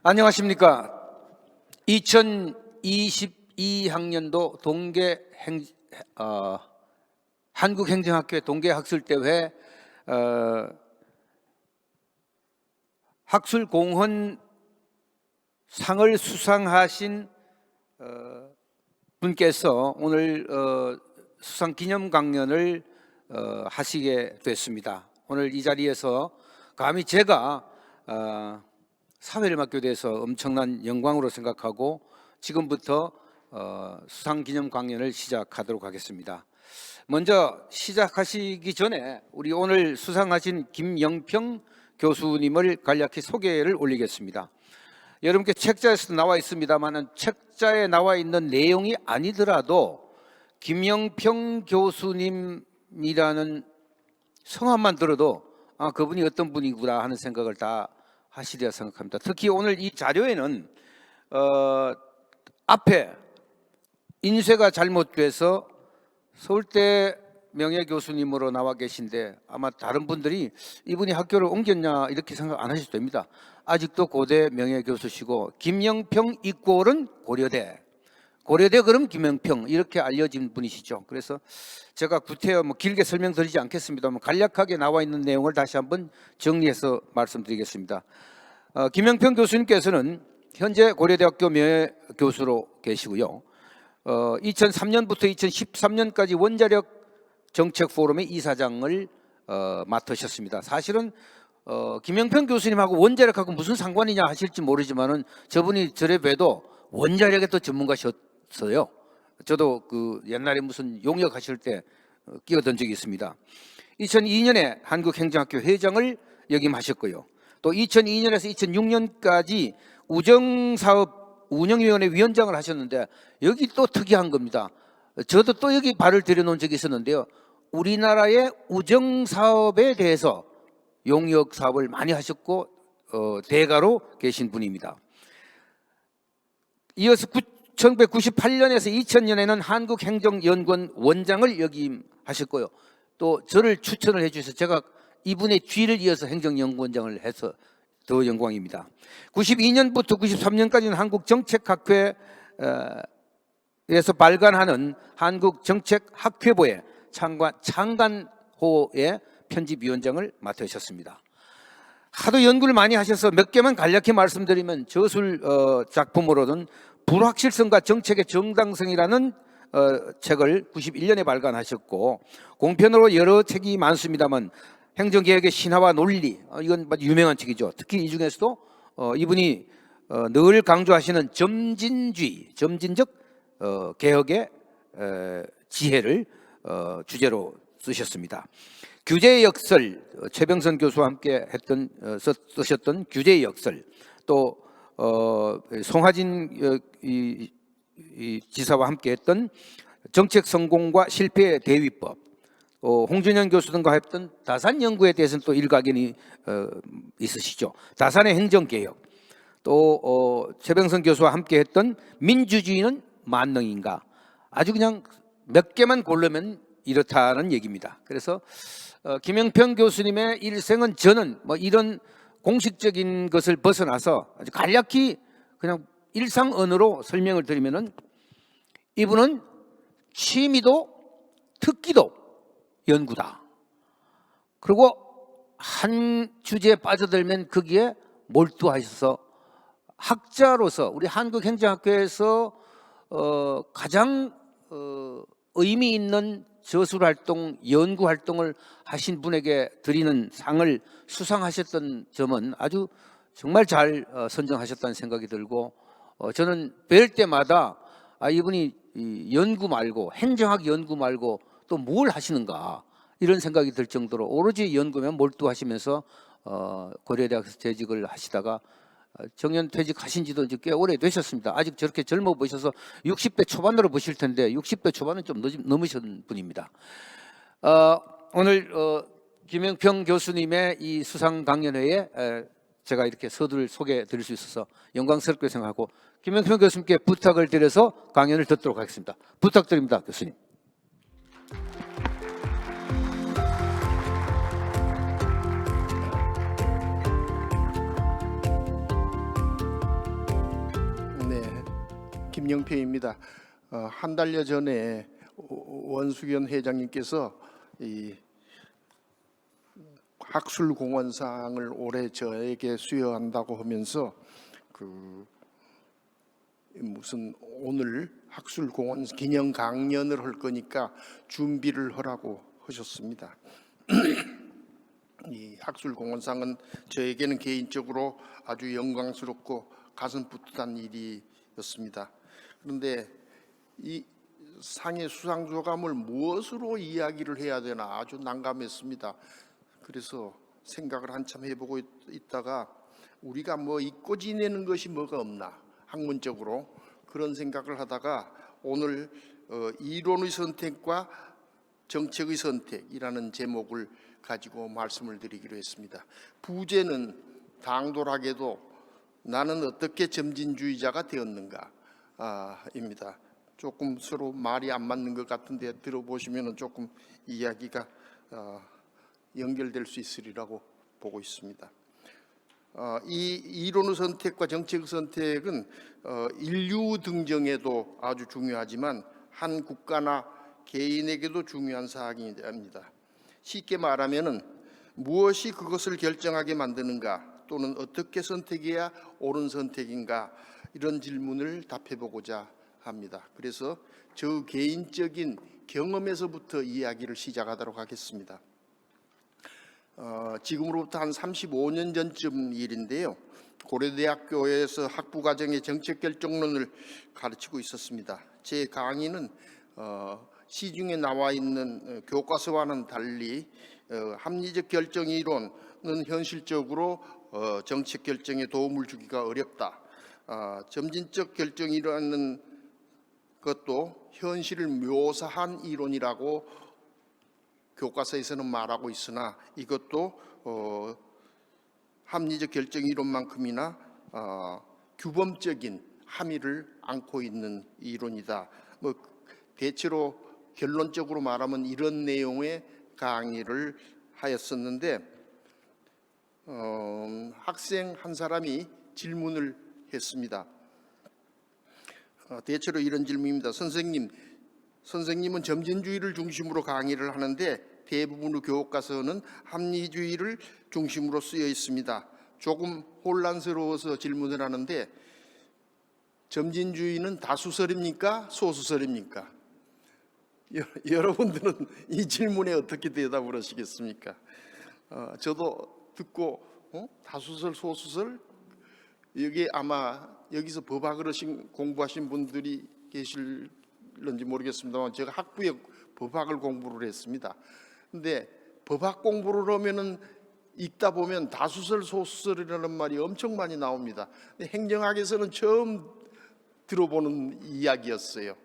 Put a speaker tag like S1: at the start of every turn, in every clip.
S1: 안녕하십니까. 2022학년도 한국행정학회 동계학술대회 학술공헌 상을 수상하신 분께서 오늘 수상 기념 강연을 하시게 됐습니다. 오늘 이 자리에서 감히 제가 사회를 맡게 돼서 엄청난 영광으로 생각하고 지금부터 수상 기념 강연을 시작하도록 하겠습니다. 먼저 시작하시기 전에 우리 오늘 수상하신 김영평 교수님을 간략히 소개를 올리겠습니다. 여러분께 책자에서도 나와 있습니다만 책자에 나와 있는 내용이 아니더라도 김영평 교수님이라는 성함만 들어도 그분이 어떤 분이구나 하는 생각을 다 하시리라 생각합니다. 특히 오늘 이 자료에는 앞에 인쇄가 잘못돼서 서울대 명예교수님으로 나와 계신데 아마 다른 분들이 이분이 학교를 옮겼냐 이렇게 생각 안 하셔도 됩니다. 아직도 고대 명예교수시고 김영평 이꼴은 고려대 그럼 김영평 이렇게 알려진 분이시죠. 그래서 제가 구태여 길게 설명드리지 않겠습니다만 간략하게 나와 있는 내용을 다시 한번 정리해서 말씀드리겠습니다. 김영평 교수님께서는 현재 고려대학교 명예교수로 계시고요. 2003년부터 2013년까지 원자력 정책포럼의 이사장을 맡으셨습니다. 사실은 김영평 교수님하고 원자력하고 무슨 상관이냐 하실지 모르지만은 저분이 저래 봬도 원자력의 또 전문가셨어요. 저도 그 옛날에 무슨 용역하실 때 끼어든 적이 있습니다. 2002년에 한국행정학회 회장을 역임하셨고요. 또 2002년에서 2006년까지 우정사업 운영위원회 위원장을 하셨는데 여기 또 특이한 겁니다. 저도 또 여기 발을 들여놓은 적이 있었는데요. 우리나라의 우정사업에 대해서 용역사업을 많이 하셨고 대가로 계신 분입니다. 이어서 1998년에서 2000년에는 한국행정연구원 원장을 역임하셨고요. 또 저를 추천을 해주셔서 제가 이분의 뒤를 이어서 행정연구원장을 해서 더 영광입니다. 92년부터 93년까지는 한국정책학회에서 발간하는 한국정책학회보의 창간호의 편집위원장을 맡으셨습니다. 하도 연구를 많이 하셔서 몇 개만 간략히 말씀드리면 저술 작품으로는 불확실성과 정책의 정당성이라는 책을 91년에 발간하셨고 공편으로 여러 책이 많습니다만 행정개혁의 신화와 논리 이건 유명한 책이죠. 특히 이 중에서도 이분이 늘 강조하시는 점진적 개혁의 지혜를 주제로 쓰셨습니다. 규제의 역설 최병선 교수와 함께 쓰셨던 규제의 역설 또 송하진 지사와 함께 했던 정책 성공과 실패의 대위법 홍준영 교수 등과 했던 다산 연구에 대해서는 또 일가견이 있으시죠. 다산의 행정개혁 또 최병선 교수와 함께 했던 민주주의는 만능인가 아주 그냥 몇 개만 고르면 이렇다는 얘기입니다. 그래서 김영평 교수님의 일생은 저는 이런 공식적인 것을 벗어나서 아주 간략히 그냥 일상 언어로 설명을 드리면은 이분은 취미도 특기도 연구다. 그리고 한 주제에 빠져들면 거기에 몰두하셔서 학자로서 우리 한국행정학회에서 가장 의미 있는 저술활동, 연구활동을 하신 분에게 드리는 상을 수상하셨던 점은 아주 정말 잘 선정하셨다는 생각이 들고 저는 뵐 때마다 이분이 연구 말고 행정학 연구 말고 또 뭘 하시는가 이런 생각이 들 정도로 오로지 연구면 몰두하시면서 고려대학에서 재직을 하시다가 정년 퇴직하신 지도 이제 꽤 오래 되셨습니다. 아직 저렇게 젊어 보셔서 60대 초반으로 보실 텐데 60대 초반은 좀 넘으신 분입니다. 오늘 김영평 교수님의 이 수상 강연회에 제가 이렇게 서두를 소개해 드릴 수 있어서 영광스럽게 생각하고 김영평 교수님께 부탁을 드려서 강연을 듣도록 하겠습니다. 부탁드립니다, 교수님.
S2: 김영평입니다. 한 달여 전에 원수견 회장님께서 이 학술공헌상을 올해 저에게 수여한다고 하면서 무슨 오늘 학술공헌 기념 강연을 할 거니까 준비를 하라고 하셨습니다. 이 학술공헌상은 저에게는 개인적으로 아주 영광스럽고 가슴 뿌듯한 일이었습니다. 그런데 이 상의 수상 소감을 무엇으로 이야기를 해야 되나 아주 난감했습니다. 그래서 생각을 한참 해보고 있다가 우리가 뭐 잊고 지내는 것이 뭐가 없나, 학문적으로 그런 생각을 하다가 오늘 이론의 선택과 정책의 선택이라는 제목을 가지고 말씀을 드리기로 했습니다. 부제는 당돌하게도 나는 어떻게 점진주의자가 되었는가 입니다. 조금 서로 말이 안 맞는 것 같은데 들어보시면 조금 이야기가 연결될 수 있으리라고 보고 있습니다. 이 이론의 선택과 정책의 선택은 인류 등정에도 아주 중요하지만 한 국가나 개인에게도 중요한 사항입니다. 쉽게 말하면은 무엇이 그것을 결정하게 만드는가, 또는 어떻게 선택해야 옳은 선택인가, 이런 질문을 답해보고자 합니다. 그래서 저 개인적인 경험에서부터 이야기를 시작하도록 하겠습니다. 지금으로부터 한 35년 전쯤 일인데요. 고려대학교에서 학부과정의 정책결정론을 가르치고 있었습니다. 제 강의는 시중에 나와 있는 교과서와는 달리 합리적 결정 이론은 현실적으로 정책 결정에 도움을 주기가 어렵다. 점진적 결정이라는 것도 현실을 묘사한 이론이라고 교과서에서는 말하고 있으나 이것도 합리적 결정 이론만큼이나 규범적인 함의를 안고 있는 이론이다. 뭐 대체로 결론적으로 말하면 이런 내용의 강의를 하였었는데 학생 한 사람이 질문을 했습니다. 대체로 이런 질문입니다. 선생님은 점진주의를 중심으로 강의를 하는데 대부분의 교과서는 합리주의를 중심으로 쓰여 있습니다. 조금 혼란스러워서 질문을 하는데 점진주의는 다수설입니까? 소수설입니까? 여러분들은 이 질문에 어떻게 대답을 하시겠습니까? 저도 듣고 다수설, 소수설? 여기 아마 여기서 법학을 공부하신 분들이 계실런지 모르겠습니다만 제가 학부에 법학을 공부를 했습니다. 근데 법학 공부를 하면은 읽다 보면 다수설, 소수설이라는 말이 엄청 많이 나옵니다. 행정학에서는 처음 들어보는 이야기였어요.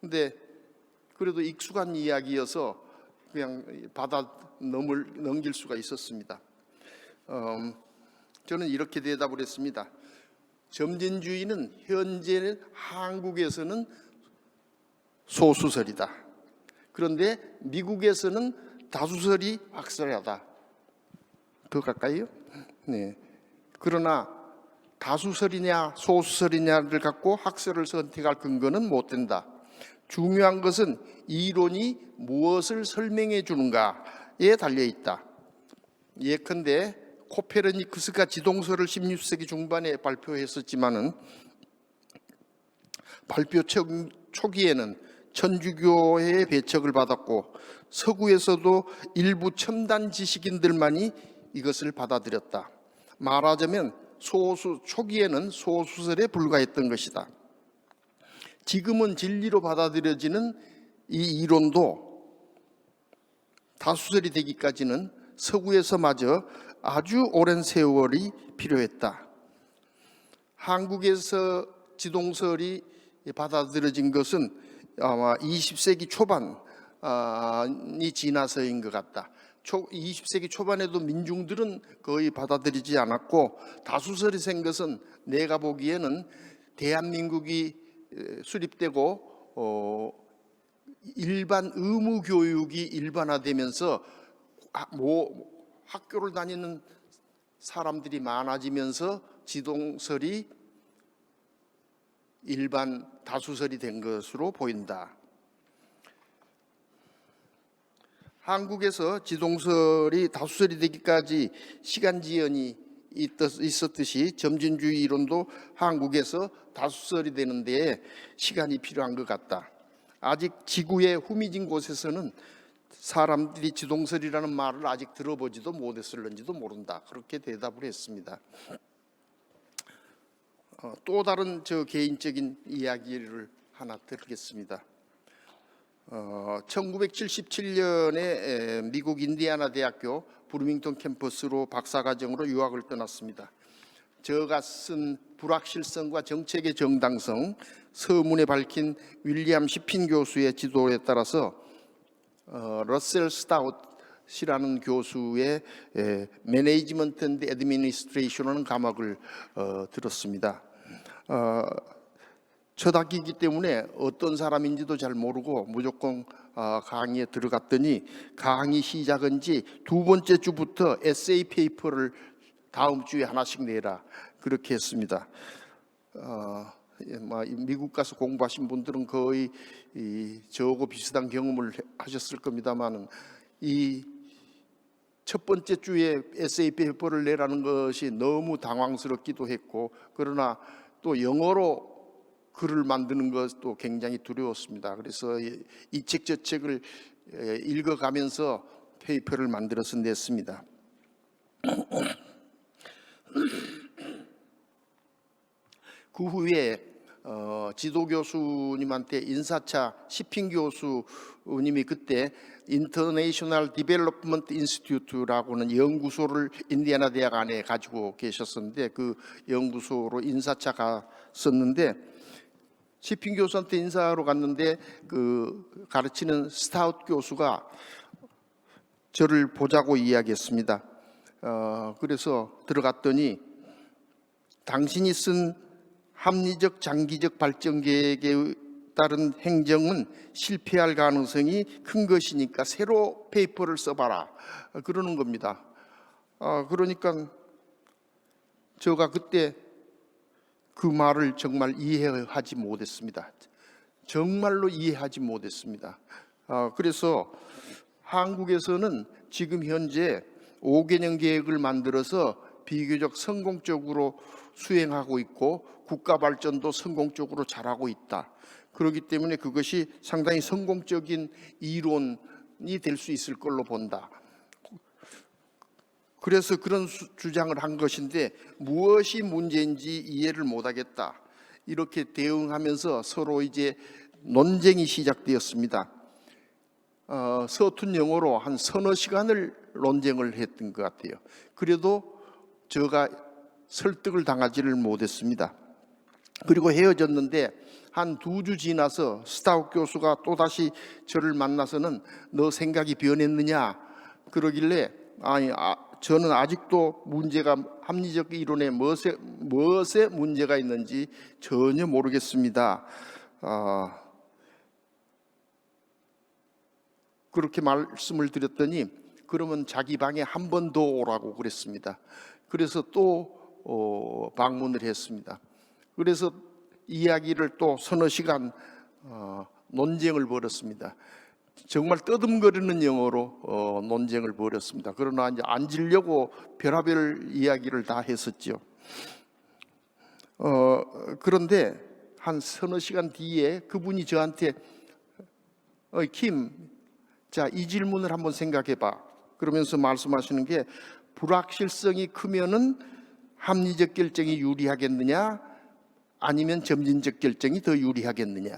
S2: 근데 그래도 익숙한 이야기여서 그냥 받아 넘길 수가 있었습니다. 저는 이렇게 대답을 했습니다. 점진주의는 현재 한국에서는 소수설이다. 그런데 미국에서는 다수설이 확실하다. 더 가까이요? 네. 그러나 다수설이냐 소수설이냐를 갖고 학설을 선택할 근거는 못 된다. 중요한 것은 이론이 무엇을 설명해 주는가에 달려 있다. 예컨대 코페르니쿠스가 지동설을 16세기 중반에 발표했었지만은 발표 초기에는 천주교의 배척을 받았고 서구에서도 일부 첨단 지식인들만이 이것을 받아들였다. 말하자면 초기에는 소수설에 불과했던 것이다. 지금은 진리로 받아들여지는 이 이론도 다수설이 되기까지는 서구에서마저 아주 오랜 세월이 필요했다. 한국에서 지동설이 받아들여진 것은 아마 20세기 초반이 지나서인 것 같다. 20세기 초반에도 민중들은 거의 받아들이지 않았고 다수설이 생 것은 내가 보기에는 대한민국이 수립되고 일반 의무 교육이 일반화되면서 학교를 다니는 사람들이 많아지면서 지동설이 일반 다수설이 된 것으로 보인다. 한국에서 지동설이 다수설이 되기까지 시간 지연이 있었듯이 점진주의 이론도 한국에서 다수설이 되는 데에 시간이 필요한 것 같다. 아직 지구의 후미진 곳에서는 사람들이 지동설이라는 말을 아직 들어보지도 못했을런지도 모른다. 그렇게 대답을 했습니다. 또 다른 저 개인적인 이야기를 하나 드리겠습니다. 1977년에 미국 인디애나 대학교 브루밍턴 캠퍼스로 박사과정으로 유학을 떠났습니다. 저가 쓴 불확실성과 정책의 정당성 서문에 밝힌 윌리엄 시핀 교수의 지도에 따라서 러셀 스타웃이라는 교수의 매니지먼트 앤드 애드미니스트레이션이라는 과목을 들었습니다. 첫 학기이기 때문에 어떤 사람인지도 잘 모르고 무조건 강의에 들어갔더니 강의 시작한 지 두 번째 주부터 에세이 페이퍼를 다음 주에 하나씩 내라 그렇게 했습니다. 미국 가서 공부하신 분들은 거의 저하고 비슷한 경험을 하셨을 겁니다만 이 첫 번째 주에 에세이 페이퍼를 내라는 것이 너무 당황스럽기도 했고 그러나 또 영어로 글을 만드는 것도 굉장히 두려웠습니다. 그래서 이 책 저 책을 읽어가면서 페이퍼를 만들어서 냈습니다. 그 후에 지도 교수님한테 인사차 시핀 교수님이 그때 인터내셔널 디벨롭먼트 인스티튜트라고는 연구소를 인디애나 대학 안에 가지고 계셨었는데 그 연구소로 인사차 갔었는데 시핀 교수한테 인사하러 갔는데 그 가르치는 스타웃 교수가 저를 보자고 이야기했습니다. 그래서 들어갔더니 당신이 쓴 합리적 장기적 발전 계획에 따른 행정은 실패할 가능성이 큰 것이니까 새로 페이퍼를 써봐라 그러는 겁니다. 그러니까 제가 그때 그 말을 정말 이해하지 못했습니다. 정말로 이해하지 못했습니다. 그래서 한국에서는 지금 현재 5개년 계획을 만들어서 비교적 성공적으로 수행하고 있고 국가 발전도 성공적으로 잘하고 있다. 그렇기 때문에 그것이 상당히 성공적인 이론이 될 수 있을 걸로 본다. 그래서 그런 주장을 한 것인데 무엇이 문제인지 이해를 못하겠다. 이렇게 대응하면서 서로 이제 논쟁이 시작되었습니다. 서툰 영어로 한 서너 시간을 논쟁을 했던 것 같아요. 그래도 제가 설득을 당하지를 못했습니다. 그리고 헤어졌는데 한 2주 지나서 스타웃 교수가 또다시 저를 만나서는 너 생각이 변했느냐 그러길래 저는 아직도 문제가 합리적 이론에 무엇에 문제가 있는지 전혀 모르겠습니다. 그렇게 말씀을 드렸더니 그러면 자기 방에 한 번 더 오라고 그랬습니다. 그래서 또 방문을 했습니다. 그래서 이야기를 또 서너 시간 논쟁을 벌였습니다. 정말 떠듬거리는 영어로 논쟁을 벌였습니다. 그러나 이제 앉으려고 별의별 이야기를 다 했었죠. 그런데 한 서너 시간 뒤에 그분이 저한테 킴, 자, 이 질문을 한번 생각해봐. 그러면서 말씀하시는 게 불확실성이 크면은 합리적 결정이 유리하겠느냐 아니면 점진적 결정이 더 유리하겠느냐.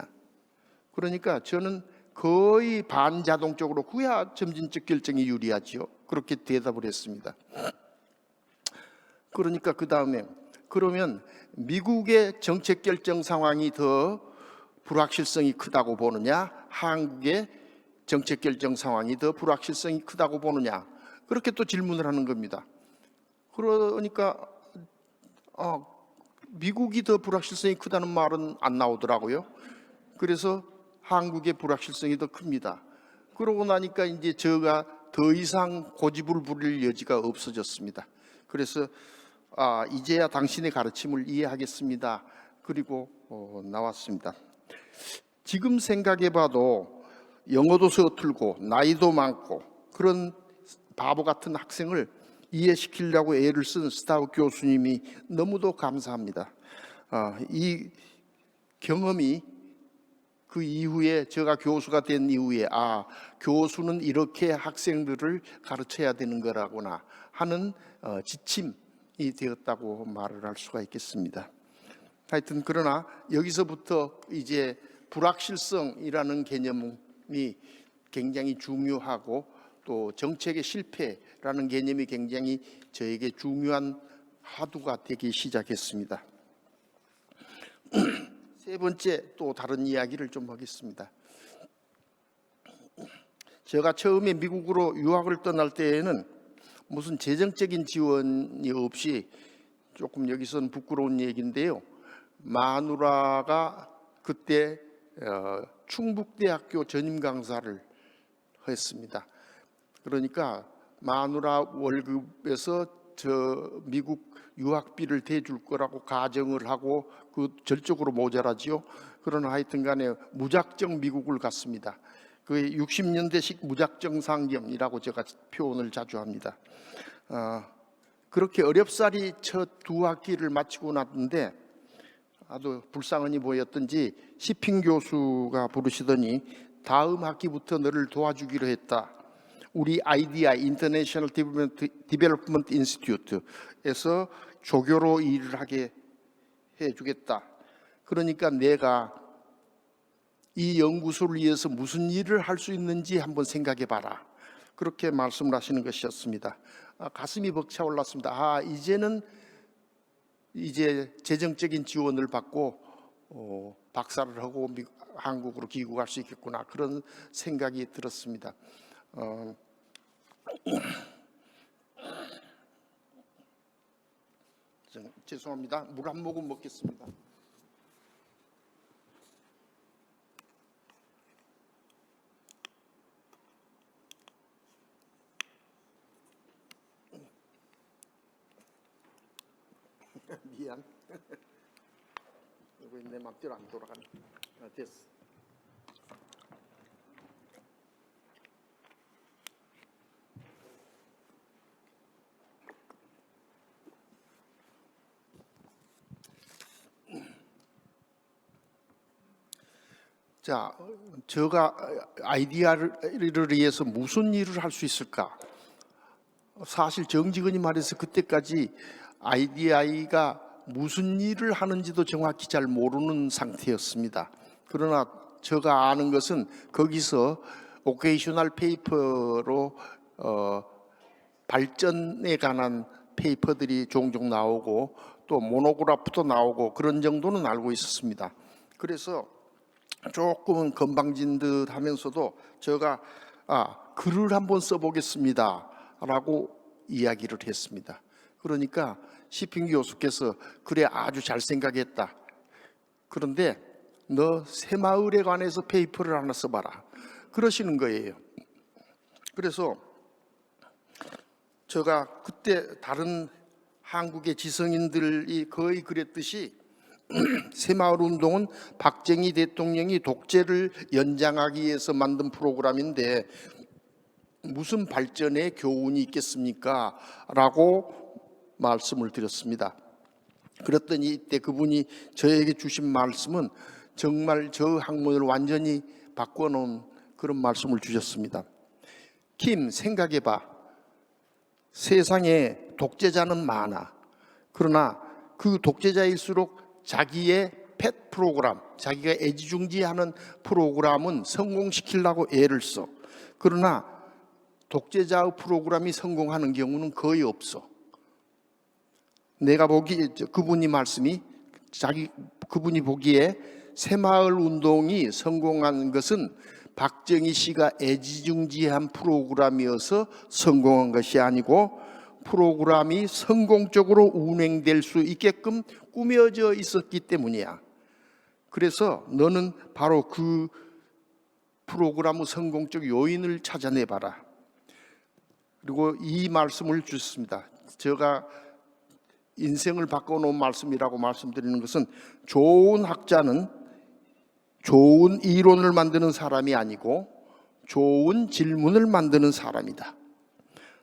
S2: 그러니까 저는 거의 반자동적으로 그야 점진적 결정이 유리하죠. 그렇게 대답을 했습니다. 그러니까 그 다음에 그러면 미국의 정책 결정 상황이 더 불확실성이 크다고 보느냐 한국의 정책 결정 상황이 더 불확실성이 크다고 보느냐 그렇게 또 질문을 하는 겁니다. 그러니까 미국이 더 불확실성이 크다는 말은 안 나오더라고요. 그래서 한국의 불확실성이 더 큽니다. 그러고 나니까 이제 제가 더 이상 고집을 부릴 여지가 없어졌습니다. 그래서 이제야 당신의 가르침을 이해하겠습니다. 그리고 나왔습니다. 지금 생각해봐도 영어도 서툴고 나이도 많고 그런 바보 같은 학생을 이해시키려고 애를 쓴 스타우 교수님이 너무도 감사합니다. 이 경험이 그 이후에 제가 교수가 된 이후에 교수는 이렇게 학생들을 가르쳐야 되는 거라구나 하는 지침이 되었다고 말을 할 수가 있겠습니다. 하여튼 그러나 여기서부터 이제 불확실성이라는 개념이 굉장히 중요하고 또 정책의 실패라는 개념이 굉장히 저에게 중요한 화두가 되기 시작했습니다. 세 번째 또 다른 이야기를 좀 하겠습니다. 제가 처음에 미국으로 유학을 떠날 때에는 무슨 재정적인 지원이 없이, 조금 여기서는 부끄러운 얘기인데요, 마누라가 그때 충북대학교 전임 강사를 했습니다. 그러니까 마누라 월급에서 저 미국 유학비를 대줄 거라고 가정을 하고 그 절적으로 모자라지요. 그러나 하여튼 간에 무작정 미국을 갔습니다. 그게 60년대식 무작정 상경이라고 제가 표현을 자주 합니다. 그렇게 어렵사리 첫 두 학기를 마치고 났는데 아주 불쌍하니 보였던지 시핑 교수가 부르시더니 다음 학기부터 너를 도와주기로 했다. 우리 IDI 인터내셔널 디벨롭먼트 인스티튜트에서 조교로 일을 하게 해주겠다. 그러니까 내가 이 연구소를 위해서 무슨 일을 할 수 있는지 한번 생각해 봐라. 그렇게 말씀을 하시는 것이었습니다. 가슴이 벅차올랐습니다. 이제는 이제 재정적인 지원을 받고 박사를 하고 한국으로 귀국할 수 있겠구나, 그런 생각이 들었습니다. 죄송합니다. 물 한 모금 먹겠습니다. 미안. 이거 내 맘대로 안 돌아가네. 됐어. 자, 제가 아이디어를 위해서 무슨 일을 할 수 있을까? 사실 정직원이 말해서 그때까지 IDI가 무슨 일을 하는지도 정확히 잘 모르는 상태였습니다. 그러나 제가 아는 것은 거기서 오케이셔널 페이퍼로 발전에 관한 페이퍼들이 종종 나오고 또 모노그래프도 나오고 그런 정도는 알고 있었습니다. 그래서 조금은 건방진 듯 하면서도 제가 글을 한번 써보겠습니다 라고 이야기를 했습니다. 그러니까 시핑 교수께서 그래, 아주 잘 생각했다. 그런데 너 새마을에 관해서 페이퍼를 하나 써봐라, 그러시는 거예요. 그래서 제가 그때 다른 한국의 지성인들이 거의 그랬듯이 새마을 운동은 박정희 대통령이 독재를 연장하기 위해서 만든 프로그램인데 무슨 발전의 교훈이 있겠습니까? 라고 말씀을 드렸습니다. 그랬더니 이때 그분이 저에게 주신 말씀은 정말 저 학문을 완전히 바꿔놓은 그런 말씀을 주셨습니다. 킴, 생각해봐. 세상에 독재자는 많아. 그러나 그 독재자일수록 자기의 펫 프로그램, 자기가 애지중지하는 프로그램은 성공시키려고 애를 써. 그러나 독재자의 프로그램이 성공하는 경우는 거의 없어. 내가 보기에 그분이 말씀이 그분이 보기에 새마을 운동이 성공한 것은 박정희 씨가 애지중지한 프로그램이어서 성공한 것이 아니고 프로그램이 성공적으로 운행될 수 있게끔 꾸며져 있었기 때문이야. 그래서 너는 바로 그 프로그램의 성공적 요인을 찾아내봐라. 그리고 이 말씀을 주셨습니다. 제가 인생을 바꿔놓은 말씀이라고 말씀드리는 것은 좋은 학자는 좋은 이론을 만드는 사람이 아니고 좋은 질문을 만드는 사람이다.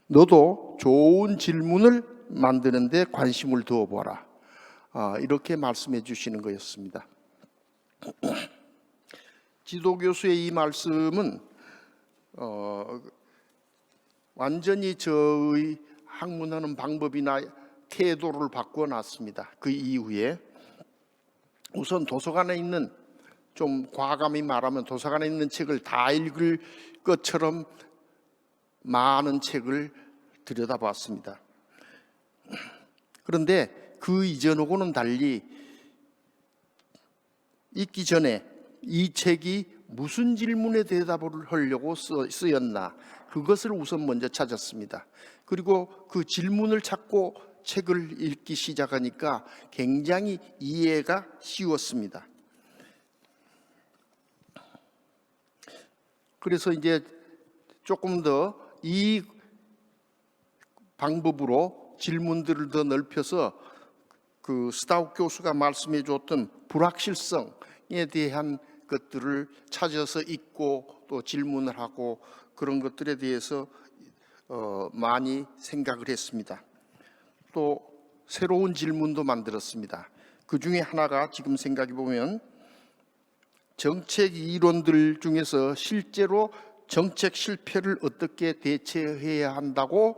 S2: 너도 좋은 질문을 만드는 데 관심을 두어보라. 이렇게 말씀해 주시는 거였습니다. 지도교수의 이 말씀은 완전히 저의 학문하는 방법이나 태도를 바꾸어 놨습니다. 그 이후에 우선 도서관에 있는, 좀 과감히 말하면 도서관에 있는 책을 다 읽을 것처럼 많은 책을 들여다봤습니다. 그런데 그 이전하고는 달리 읽기 전에 이 책이 무슨 질문에 대답을 하려고 쓰였나, 그것을 우선 먼저 찾았습니다. 그리고 그 질문을 찾고 책을 읽기 시작하니까 굉장히 이해가 쉬웠습니다. 그래서 이제 조금 더 이 방법으로 질문들을 더 넓혀서 그 스타욱 교수가 말씀해 줬던 불확실성에 대한 것들을 찾아서 읽고 또 질문을 하고 그런 것들에 대해서 많이 생각을 했습니다. 또 새로운 질문도 만들었습니다. 그 중에 하나가 지금 생각해 보면 정책 이론들 중에서 실제로 정책 실패를 어떻게 대처해야 한다고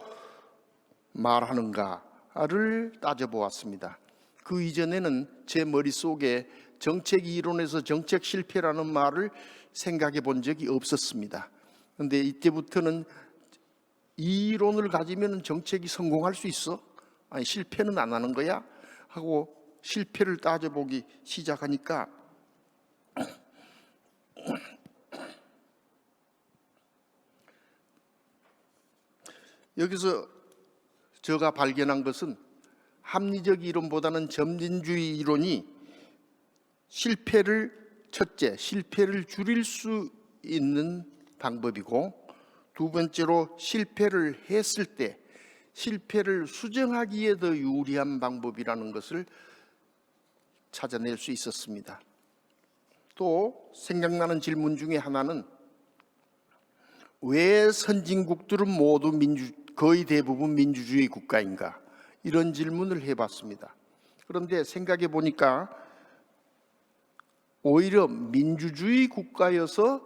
S2: 말하는가를 따져보았습니다. 그 이전에는 제 머릿속에 정책 이론에서 정책 실패라는 말을 생각해 본 적이 없었습니다. 그런데 이때부터는 이 이론을 가지면 정책이 성공할 수 있어? 아니, 실패는 안 하는 거야? 하고 실패를 따져보기 시작하니까 여기서 제가 발견한 것은 합리적 이론보다는 점진주의 이론이 첫째, 실패를 줄일 수 있는 방법이고, 두 번째로 실패를 했을 때 실패를 수정하기에 더 유리한 방법이라는 것을 찾아낼 수 있었습니다. 또 생각나는 질문 중에 하나는 왜 선진국들은 모두 거의 대부분 민주주의 국가인가? 이런 질문을 해봤습니다. 그런데 생각해 보니까 오히려 민주주의 국가여서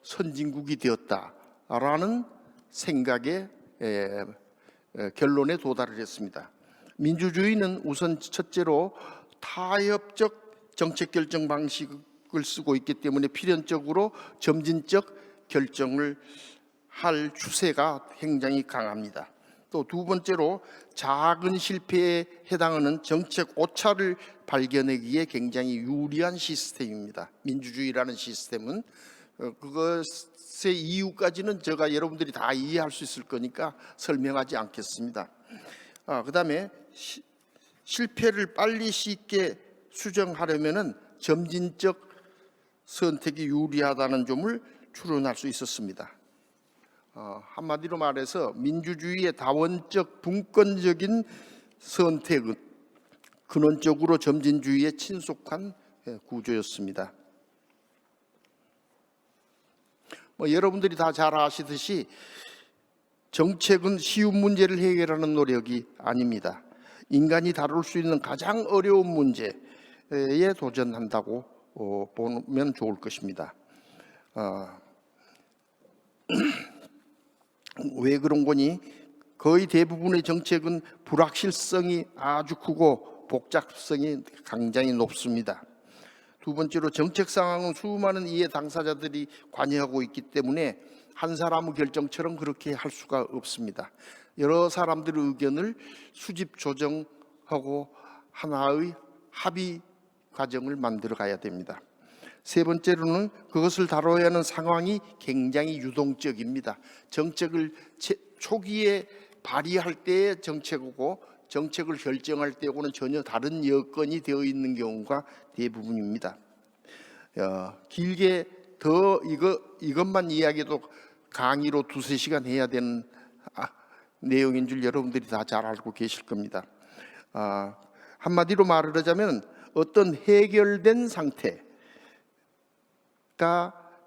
S2: 선진국이 되었다라는 생각에 결론에 도달을 했습니다. 민주주의는 우선 첫째로 타협적 정책 결정 방식을 쓰고 있기 때문에 필연적으로 점진적 결정을 할 추세가 굉장히 강합니다. 또 두 번째로 작은 실패에 해당하는 정책 오차를 발견하기에 굉장히 유리한 시스템입니다. 민주주의라는 시스템은 그것의 이유까지는 제가 여러분들이 다 이해할 수 있을 거니까 설명하지 않겠습니다. 그 다음에 실패를 빨리 쉽게 수정하려면은 점진적 선택이 유리하다는 점을 추론할 수 있었습니다. 한마디로 말해서 민주주의의 다원적 분권적인 선택은 근원적으로 점진주의에 친속한 구조였습니다. 여러분들이 다 잘 아시듯이 정책은 쉬운 문제를 해결하는 노력이 아닙니다. 인간이 다룰 수 있는 가장 어려운 문제에 도전한다고 보면 좋을 것입니다. 왜 그런 거니? 거의 대부분의 정책은 불확실성이 아주 크고 복잡성이 굉장히 높습니다. 두 번째로 정책 상황은 수많은 이해 당사자들이 관여하고 있기 때문에 한 사람의 결정처럼 그렇게 할 수가 없습니다. 여러 사람들의 의견을 수집 조정하고 하나의 합의 과정을 만들어 가야 됩니다. 세 번째로는 그것을 다뤄야 하는 상황이 굉장히 유동적입니다. 정책을 초기에 발의할 때의 정책이고 정책을 결정할 때하고는 전혀 다른 여건이 되어 있는 경우가 대부분입니다. 길게 더 이것만 이야기해도 강의로 2-3시간 해야 되는 내용인 줄 여러분들이 다 잘 알고 계실 겁니다. 한마디로 말을 하자면 어떤 해결된 상태,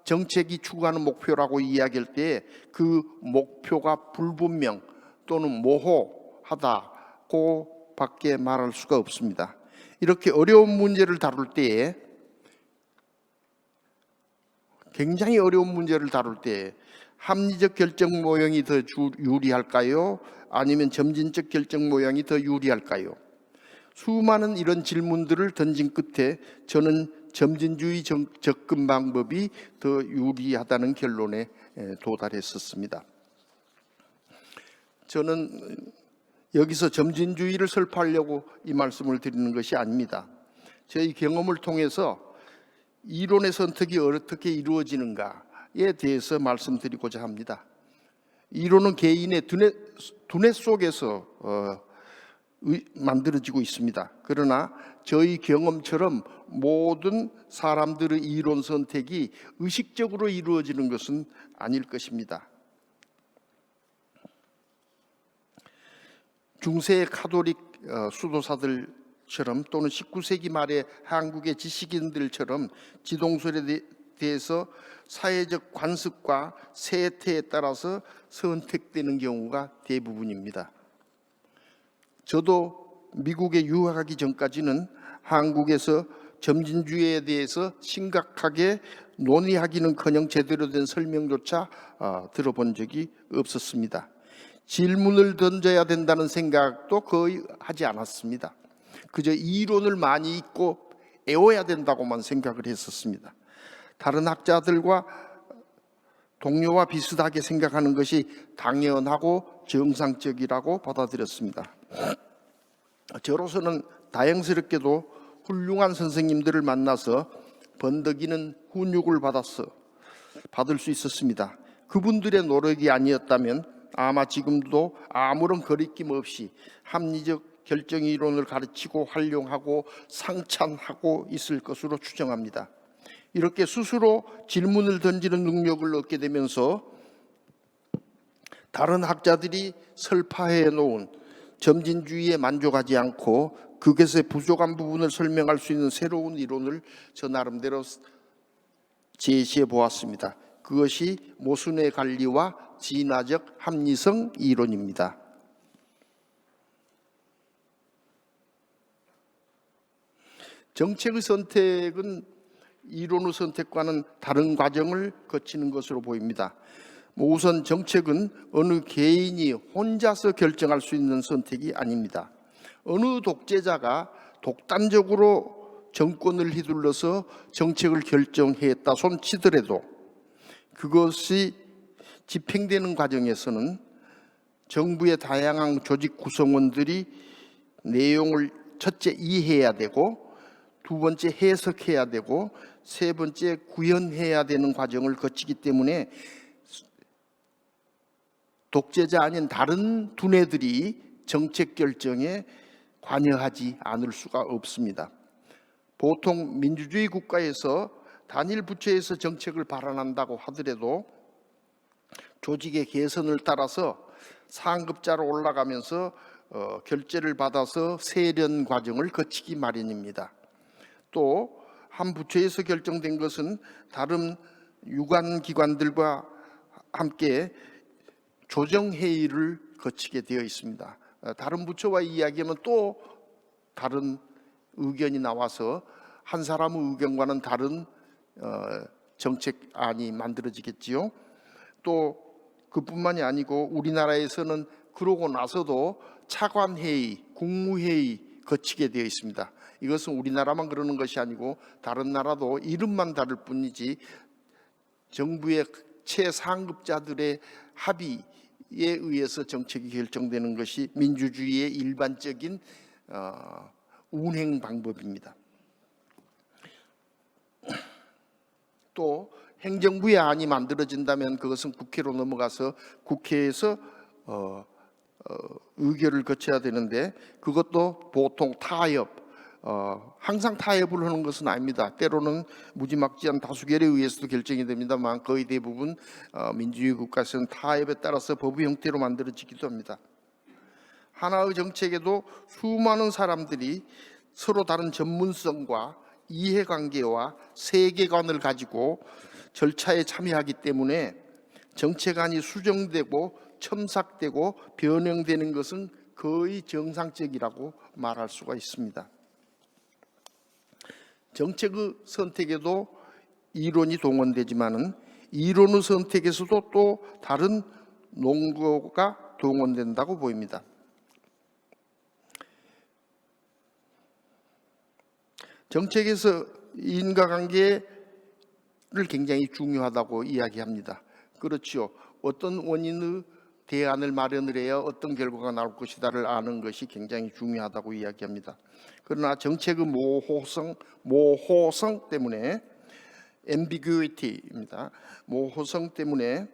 S2: 정책이 추구하는 목표라고 이야기할 때 그 목표가 불분명 또는 모호하다고 밖에 말할 수가 없습니다. 이렇게 어려운 문제를 다룰 때에, 굉장히 어려운 문제를 다룰 때 합리적 결정 모형이 더 유리할까요? 아니면 점진적 결정 모형이 더 유리할까요? 수많은 이런 질문들을 던진 끝에 저는 점진주의 접근 방법이 더 유리하다는 결론에 도달했었습니다. 저는 여기서 점진주의를 설파하려고 이 말씀을 드리는 것이 아닙니다. 저희 경험을 통해서 이론의 선택이 어떻게 이루어지는가에 대해서 말씀드리고자 합니다. 이론은 개인의 두뇌 속에서 만들어지고 있습니다. 그러나 저희 경험처럼 모든 사람들의 이론 선택이 의식적으로 이루어지는 것은 아닐 것입니다. 중세 카톨릭 수도사들처럼 또는 19세기 말의 한국의 지식인들처럼 지동설에 대해서 사회적 관습과 세태에 따라서 선택되는 경우가 대부분입니다. 저도 미국에 유학하기 전까지는 한국에서 점진주의에 대해서 심각하게 논의하기는커녕 제대로 된 설명조차 들어본 적이 없었습니다. 질문을 던져야 된다는 생각도 거의 하지 않았습니다. 그저 이론을 많이 읽고 애워야 된다고만 생각을 했었습니다. 다른 학자들과 동료와 비슷하게 생각하는 것이 당연하고 정상적이라고 받아들였습니다. 저로서는 다행스럽게도 훌륭한 선생님들을 만나서 번덕이는 훈육을 받을 수 있었습니다. 그분들의 노력이 아니었다면 아마 지금도 아무런 거리낌 없이 합리적 결정 이론을 가르치고 활용하고 상찬하고 있을 것으로 추정합니다. 이렇게 스스로 질문을 던지는 능력을 얻게 되면서 다른 학자들이 설파해 놓은 점진주의에 만족하지 않고 그것의 부족한 부분을 설명할 수 있는 새로운 이론을 저 나름대로 제시해 보았습니다. 그것이 모순의 관리와 진화적 합리성 이론입니다. 정책의 선택은 이론의 선택과는 다른 과정을 거치는 것으로 보입니다. 우선 정책은 어느 개인이 혼자서 결정할 수 있는 선택이 아닙니다. 어느 독재자가 독단적으로 정권을 휘둘러서 정책을 결정했다 손치더라도 그것이 집행되는 과정에서는 정부의 다양한 조직 구성원들이 내용을 첫째 이해해야 되고 두 번째 해석해야 되고 세 번째 구현해야 되는 과정을 거치기 때문에 독재자 아닌 다른 두뇌들이 정책 결정에 관여하지 않을 수가 없습니다. 보통 민주주의 국가에서 단일 부처에서 정책을 발안한다고 하더라도 조직의 개선을 따라서 상급자로 올라가면서 결재를 받아서 세련 과정을 거치기 마련입니다. 또 한 부처에서 결정된 것은 다른 유관 기관들과 함께 조정회의를 거치게 되어 있습니다. 다른 부처와 이야기하면 또 다른 의견이 나와서 한 사람의 의견과는 다른 정책안이 만들어지겠지요. 또 그뿐만이 아니고 우리나라에서는 그러고 나서도 차관회의, 국무회의 거치게 되어 있습니다. 이것은 우리나라만 그러는 것이 아니고 다른 나라도 이름만 다를 뿐이지 정부의 최상급자들의 합의에 의해서 정책이 결정되는 것이 민주주의의 일반적인 운행 방법입니다. 또 행정부의 안이 만들어진다면 그것은 국회로 넘어가서 국회에서 의결을 거쳐야 되는데 그것도 보통 타협, 항상 타협을 하는 것은 아닙니다. 때로는 무지막지한 다수결에 의해서도 결정이 됩니다만 거의 대부분 민주주의 국가에서는 타협에 따라서 법의 형태로 만들어지기도 합니다. 하나의 정책에도 수많은 사람들이 서로 다른 전문성과 이해관계와 세계관을 가지고 절차에 참여하기 때문에 정책안이 수정되고 첨삭되고 변형되는 것은 거의 정상적이라고 말할 수가 있습니다. 정책의 선택에도 이론이 동원되지만은 이론의 선택에서도 또 다른 논거가 동원된다고 보입니다. 정책에서 인과관계를 굉장히 중요하다고 이야기합니다. 그렇죠. 어떤 원인의 대안을 마련을 해야 어떤 결과가 나올 것이다를 아는 것이 굉장히 중요하다고 이야기합니다. 그러나 정책의 모호성 때문에 ambiguity입니다. 모호성 때문에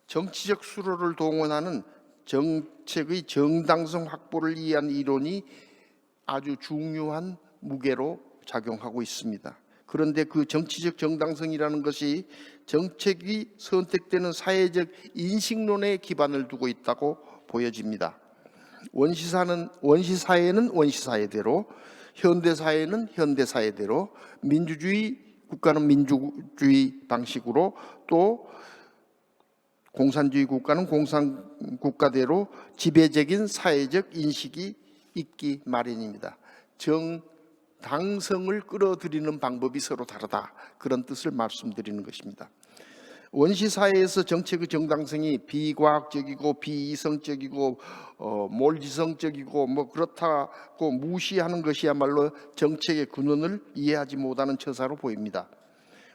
S2: 정치적 수로를 동원하는 정책의 정당성 확보를 위한 이론이 아주 중요한 무게로 작용하고 있습니다. 그런데 그 정치적 정당성이라는 것이 정책이 선택되는 사회적 인식론에 기반을 두고 있다고 보여집니다. 원시사회는 원시사회대로, 현대사회는 현대사회대로, 민주주의 국가는 민주주의 방식으로, 또 공산주의 국가는 공산국가대로 지배적인 사회적 인식이 있기 마련입니다. 정당성을 끌어들이는 방법이 서로 다르다, 그런 뜻을 말씀드리는 것입니다. 원시사회에서 정책의 정당성이 비과학적이고 비이성적이고 몰지성적이고 그렇다고 무시하는 것이야말로 정책의 근원을 이해하지 못하는 처사로 보입니다.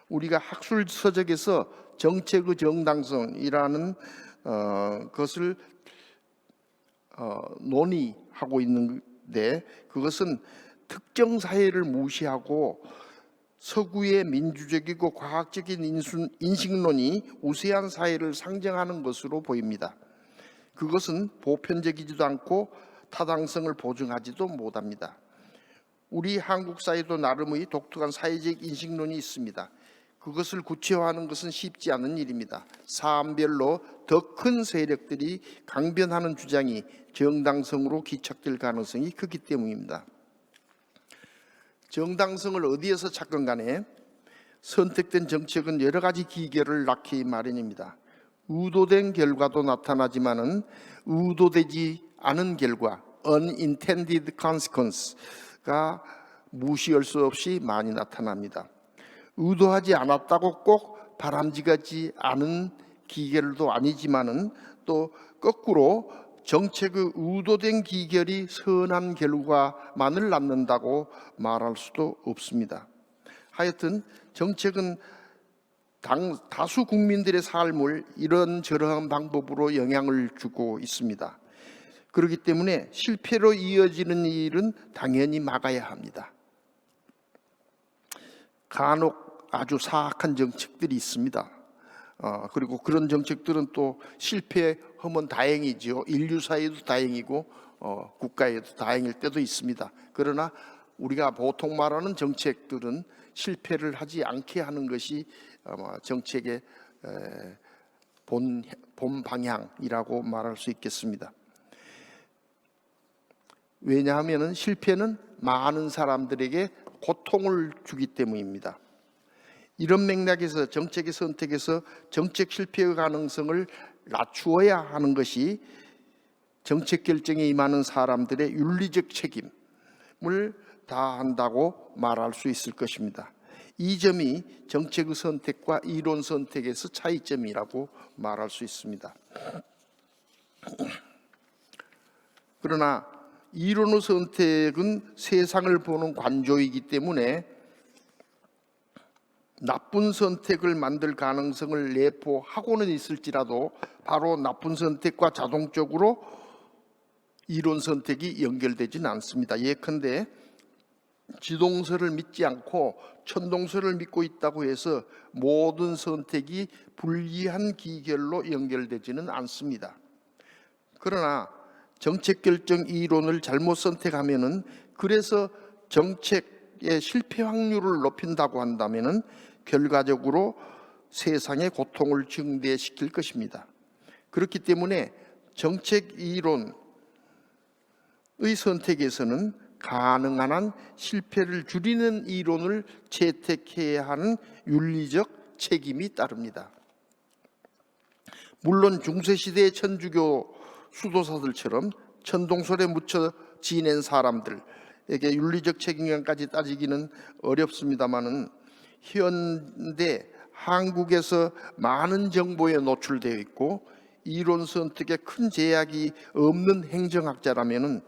S2: 우리가 학술 서적에서 정책의 정당성이라는 것을 논의하고 있는데, 그것은 특정 사회를 무시하고 서구의 민주적이고 과학적인 인식론이 우세한 사회를 상정하는 것으로 보입니다. 그것은 보편적이지도 않고 타당성을 보증하지도 못합니다. 우리 한국 사회도 나름의 독특한 사회적 인식론이 있습니다. 그것을 구체화하는 것은 쉽지 않은 일입니다. 사안별로 더 큰 세력들이 강변하는 주장이 정당성으로 기착될 가능성이 크기 때문입니다. 정당성을 어디에서 찾건 간에 선택된 정책은 여러 가지 기결을 낳기 마련입니다. 의도된 결과도 나타나지만은 의도되지 않은 결과, unintended consequence가 무시할 수 없이 많이 나타납니다. 의도하지 않았다고 꼭 바람직하지 않은 기결도 아니지만은 또 거꾸로 정책의 의도된 기결이 선한 결과만을 낳는다고 말할 수도 없습니다. 하여튼 정책은 다수 국민들의 삶을 이런저런 방법으로 영향을 주고 있습니다. 그렇기 때문에 실패로 이어지는 일은 당연히 막아야 합니다. 간혹 아주 사악한 정책들이 있습니다. 그리고 그런 정책들은 또 실패하면 다행이죠. 인류 사회도 다행이고 국가에도 다행일 때도 있습니다. 그러나 우리가 보통 말하는 정책들은 실패를 하지 않게 하는 것이 정책의 본 방향이라고 말할 수 있겠습니다. 왜냐하면 실패는 많은 사람들에게 고통을 주기 때문입니다. 이런 맥락에서 정책의 선택에서 정책 실패의 가능성을 낮추어야 하는 것이 정책 결정에 임하는 사람들의 윤리적 책임을 다한다고 말할 수 있을 것입니다. 이 점이 정책의 선택과 이론 선택에서 차이점이라고 말할 수 있습니다. 그러나 이론의 선택은 세상을 보는 관조이기 때문에 나쁜 선택을 만들 가능성을 내포하고는 있을지라도 바로 나쁜 선택과 자동적으로 이론 선택이 연결되지는 않습니다. 예컨대 지동설을 믿지 않고 천동설을 믿고 있다고 해서 모든 선택이 불리한 기결로 연결되지는 않습니다. 그러나 정책 결정 이론을 잘못 선택하면은, 그래서 정책의 실패 확률을 높인다고 한다면은 결과적으로 세상의 고통을 증대시킬 것입니다. 그렇기 때문에 정책 이론의 선택에서는 가능한 한 실패를 줄이는 이론을 채택해야 하는 윤리적 책임이 따릅니다. 물론 중세시대의 천주교 수도사들처럼 천동설에 묻혀 지낸 사람들에게 윤리적 책임까지 따지기는 어렵습니다마는 현대 한국에서 많은 정보에 노출되어 있고 이론 선택에 큰 제약이 없는 행정학자라면은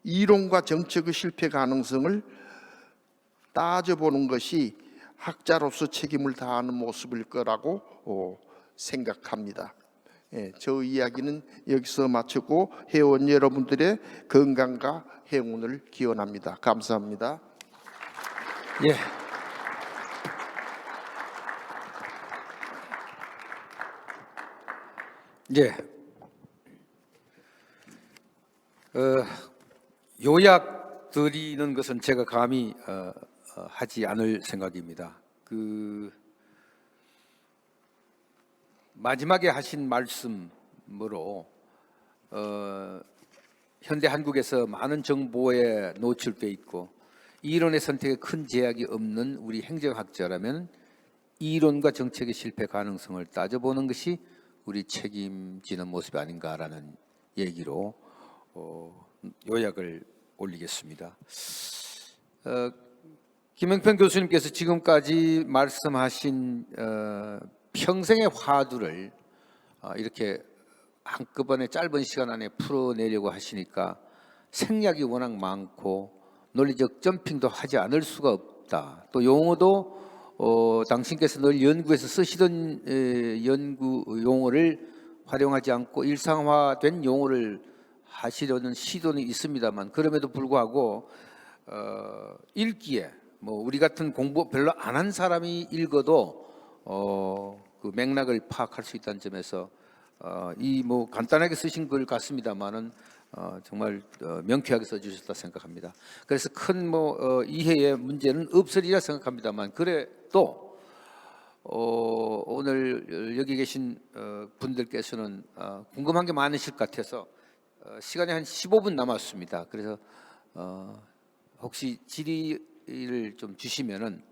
S2: 이론과 정책의 실패 가능성을 따져보는 것이 학자로서 책임을 다하는 모습일 거라고 생각합니다. 저 이야기는 여기서 마치고 회원 여러분들의 건강과 행운을 기원합니다. 감사합니다.
S1: 예. 예. 요약 드리는 것은 제가 감히 하지 않을 생각입니다. 마지막에 하신 말씀으로 현대 한국에서 많은 정보에 노출돼 있고 이론의 선택에 큰 제약이 없는 우리 행정학자라면 이론과 정책의 실패 가능성을 따져보는 것이 우리 책임지는 모습이 아닌가라는 얘기로 요약을 올리겠습니다. 김영평 교수님께서 지금까지 말씀하신 평생의 화두를 이렇게 한꺼번에 짧은 시간 안에 풀어내려고 하시니까 생략이 워낙 많고 논리적 점핑도 하지 않을 수가 없다. 또 용어도 당신께서 늘 연구에서 쓰시던 연구 용어를 활용하지 않고 일상화된 용어를 하시려는 시도는 있습니다만 그럼에도 불구하고 읽기에 뭐 우리 같은 공부 별로 안 한 사람이 읽어도 그 맥락을 파악할 수 있다는 점에서 이 뭐 간단하게 쓰신 글 같습니다만은 정말 명쾌하게 써주셨다 생각합니다. 그래서 큰 뭐 이해의 문제는 없으리라 생각합니다만 그래도 오늘 여기 계신 분들께서는 궁금한 게 많으실 것 같아서 시간이 한 15분 남았습니다. 그래서 혹시 질의를 좀 주시면은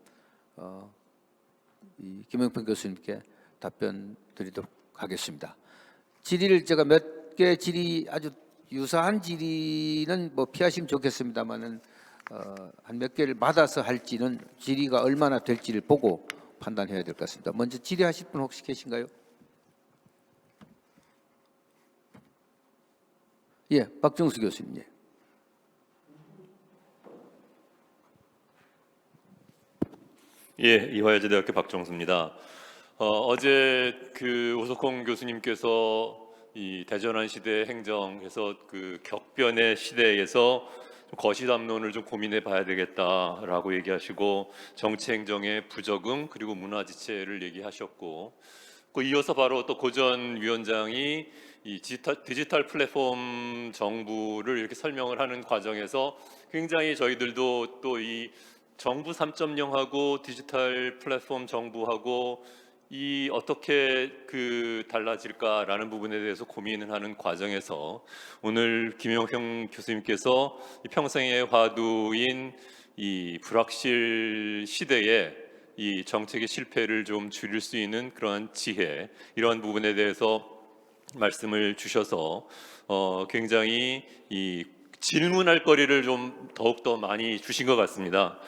S1: 이 김영평 교수님께 답변 드리도록 하겠습니다. 질의를 제가 몇 개 질의 아주 유사한 질의는 뭐 피하시면 좋겠습니다만은 한 몇 개를 받아서 할지는 질의가 얼마나 될지를 보고 판단해야 될 것 같습니다. 먼저 질의하실 분 혹시 계신가요? 예, 박정수 교수님. 예.
S3: 예, 이화여자대학교 박정수입니다. 어제 그 오석홍 교수님께서 이 대전환 시대 행정에서 그 격변의 시대에서 거시담론을 좀 고민해 봐야 되겠다라고 얘기하시고 정치 행정의 부적응 그리고 문화 지체를 얘기하셨고 그 이어서 바로 또 고전 위원장이 이 디지털 플랫폼 정부를 이렇게 설명을 하는 과정에서 굉장히 저희들도 또 이 정부 3.0하고 디지털 플랫폼 정부하고 이 어떻게 그 달라질까라는 부분에 대해서 고민을 하는 과정에서 오늘 김영평 교수님께서 이 평생의 화두인 이 불확실 시대에 이 정책의 실패를 좀 줄일 수 있는 그러한 지혜 이러한 부분에 대해서 말씀을 주셔서 굉장히 이 질문할 거리를 좀 더욱더 많이 주신 것 같습니다.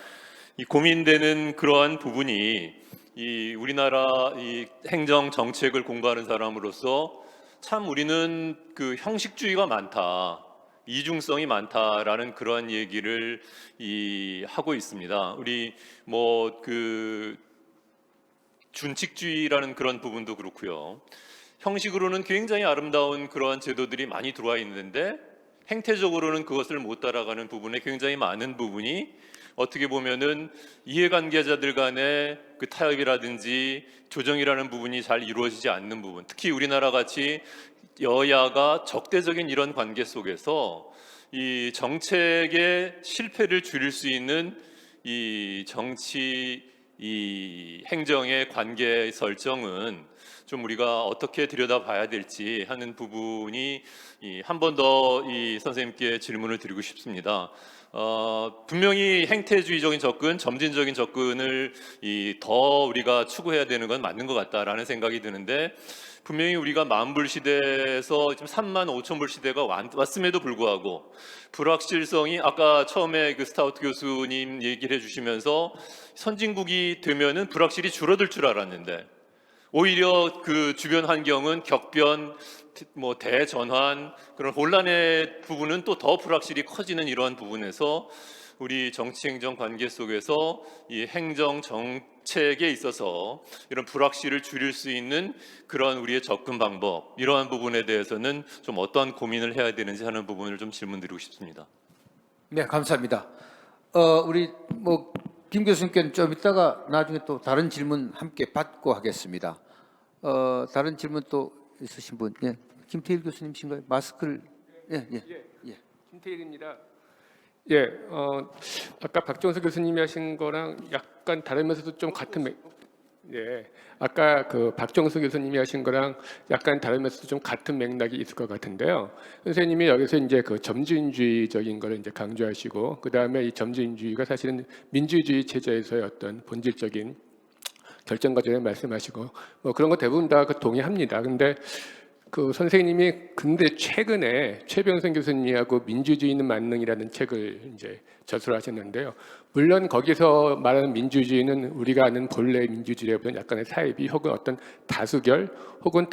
S3: 이 고민되는 그러한 부분이 이 우리나라 이 행정 정책을 공부하는 사람으로서 참 우리는 그 형식주의가 많다, 이중성이 많다라는 그러한 얘기를 하고 있습니다. 우리 뭐 그 준칙주의라는 그런 부분도 그렇고요. 형식으로는 굉장히 아름다운 그러한 제도들이 많이 들어와 있는데 행태적으로는 그것을 못 따라가는 부분에 굉장히 많은 부분이 어떻게 보면은 이해관계자들 간의 그 타협이라든지 조정이라는 부분이 잘 이루어지지 않는 부분, 특히 우리나라 같이 여야가 적대적인 이런 관계 속에서 이 정책의 실패를 줄일 수 있는 이 정치 이 행정의 관계 설정은 좀 우리가 어떻게 들여다봐야 될지 하는 부분이 한 번 더 이 선생님께 질문을 드리고 싶습니다. 분명히 행태주의적인 접근, 점진적인 접근을 더 우리가 추구해야 되는 건 맞는 것 같다라는 생각이 드는데, 분명히 우리가 만불 시대에서 지금 3만 5천 불 시대가 왔음에도 불구하고 불확실성이, 아까 처음에 그 스타우트 교수님 얘기를 해주시면서 선진국이 되면은 불확실이 줄어들 줄 알았는데, 오히려 그 주변 환경은 격변, 뭐 대전환, 그런 혼란의 부분은 또 더 불확실히 커지는 이러한 부분에서 우리 정치행정 관계 속에서 이 행정 정책에 있어서 이런 불확실을 줄일 수 있는 그런 우리의 접근 방법, 이러한 부분에 대해서는 좀 어떠한 고민을 해야 되는지 하는 부분을 좀 질문드리고 싶습니다.
S1: 네, 감사합니다. 우리 김 교수님께는 좀 이따가 나중에 또 다른 질문 함께 받고 하겠습니다. 다른 질문 또 있으신 분? 예, 김태일 교수님이신가요? 마스크를 예.
S4: 김태일입니다. 예, 아까 박정수 교수님이 하신 거랑 약간 다르면서도 좀 같은 예, 아까 그 박정수 교수님이 하신 거랑 약간 다르면서도 좀 같은 맥락이 있을 것 같은데요. 선생님이 여기서 이제 그 점진주의적인 거를 이제 강조하시고, 그 다음에 이 점진주의가 사실은 민주주의 체제에서의 어떤 본질적인 결정 과정을 말씀하시고, 뭐 그런 거 대부분 다 그 동의합니다. 근데 그 선생님이 최근에 최병선 교수님하고 민주주의는 만능이라는 책을 이제 저술하셨는데요. 물론 거기서 말하는 민주주의는 우리가 아는 본래 민주주의보다는 약간의 사이비 혹은 어떤 다수결 혹은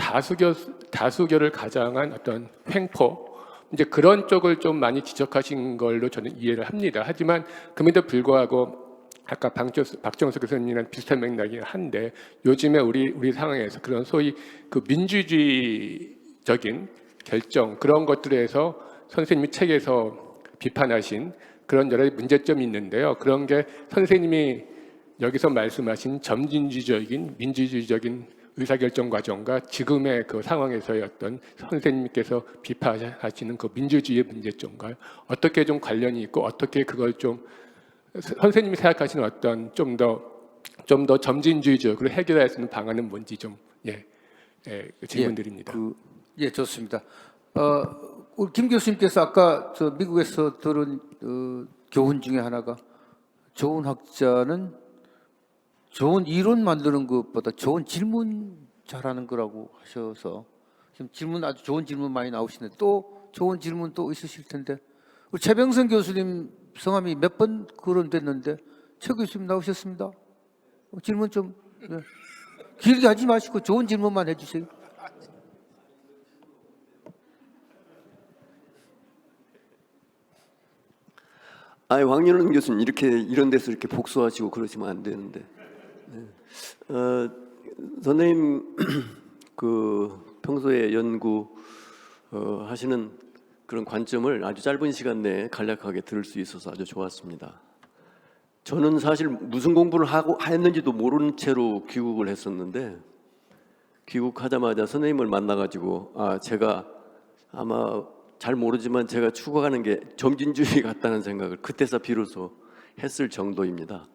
S4: 다수결을 가장한 어떤 횡포, 이제 그런 쪽을 좀 많이 지적하신 걸로 저는 이해를 합니다. 하지만 그럼에도 불구하고 아까 박정수 교수님이랑 비슷한 맥락이 한데, 요즘에 우리 상황에서 그런 소위 그 민주주의적인 결정, 그런 것들에서 선생님이 책에서 비판하신 그런 여러 문제점이 있는데요. 그런 게 선생님이 여기서 말씀하신 점진주의적인 민주주의적인 의사결정 과정과 지금의 그 상황에서의 어떤 선생님께서 비판하시는 그 민주주의의 문제점과 어떻게 좀 관련이 있고, 어떻게 그걸 좀 선생님이 생각하시는 어떤 좀 더 점진주의적으로 해결할 수 있는 방안은 뭔지 좀 질문드립니다.
S1: 좋습니다. 우리 김 교수님께서 아까 미국에서 들은 교훈 중에 하나가, 좋은 학자는 좋은 이론 만드는 것보다 좋은 질문 잘하는 거라고 하셔서, 지금 아주 좋은 질문 많이 나오시는데 또 좋은 질문 또 있으실 텐데, 우리 최병선 교수님 성함이 몇 번 거론됐는데 최 교수님 나오셨습니다. 질문 좀 길게 하지 마시고 좋은 질문만 해주세요.
S5: 아니, 황윤원 교수님 이런 데서 이렇게 복수하시고 그러시면 안 되는데. 네. 선생님 그 평소에 연구 하시는 그런 관점을 아주 짧은 시간 내에 간략하게 들을 수 있어서 아주 좋았습니다. 저는 사실 무슨 공부를 했는지도 모르는 채로 귀국을 했었는데, 귀국하자마자 선생님을 만나가지고 제가 아마 잘 모르지만 제가 추구하는 게 점진주의 같다는 생각을 그때서 비로소 했을 정도입니다.